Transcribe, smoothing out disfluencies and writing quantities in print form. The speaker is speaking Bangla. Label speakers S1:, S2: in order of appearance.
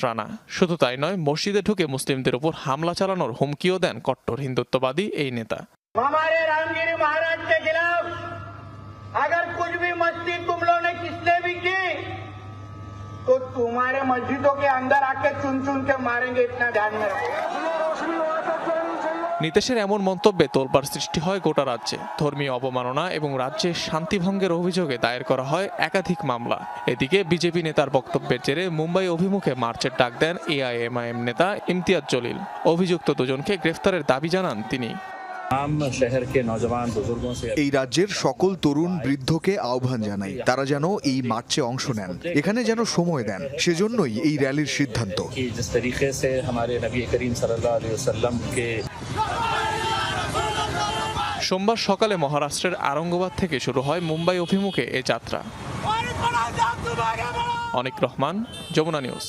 S1: রানা। শুধু তাই নয়, মসজিদে ঢুকে মুসলিমদের উপর হামলা চালানোর হুমকিও দেন কট্টর হিন্দুত্ববাদী এই নেতা।
S2: हमारे रामगिरी महाराज के खिलाफ अगर कुछ भी मस्ती तुम लोगों ने किसने भी की तो तुम्हारे मस्जिदों के अंदर आके चुन चुन के मारेंगे, इतना ध्यान में रखो।
S1: নীতেশের এমন মন্তব্যে তোলপাড় সৃষ্টি হয় গোটা রাজ্যে। ধর্মীয় অবমাননা এবং রাজ্যে শান্তিভঙ্গের অভিযোগে দায়ের করা হয় একাধিক মামলা। এদিকে বিজেপি নেতার বক্তব্যের জেরে মুম্বাই অভিমুখে মার্চের ডাক দেন এআইএমআইএম নেতা ইমতিয়াজ জলিল। অভিযুক্ত দুজনকে গ্রেফতারের দাবি জানান তিনি।
S3: এই রাজ্যের সকল তরুণ বৃদ্ধকে আহ্বান জানাই, তারা যেন এই মার্চে অংশ নেন, এখানে যেন সময় দেন। সেজন্যই এই র্যালির সিদ্ধান্ত।
S1: সোমবার সকালে মহারাষ্ট্রের আরঙ্গাবাদ থেকে শুরু হয় মুম্বাই অভিমুখে এ যাত্রা। অনিক রহমান, যমুনা নিউজ।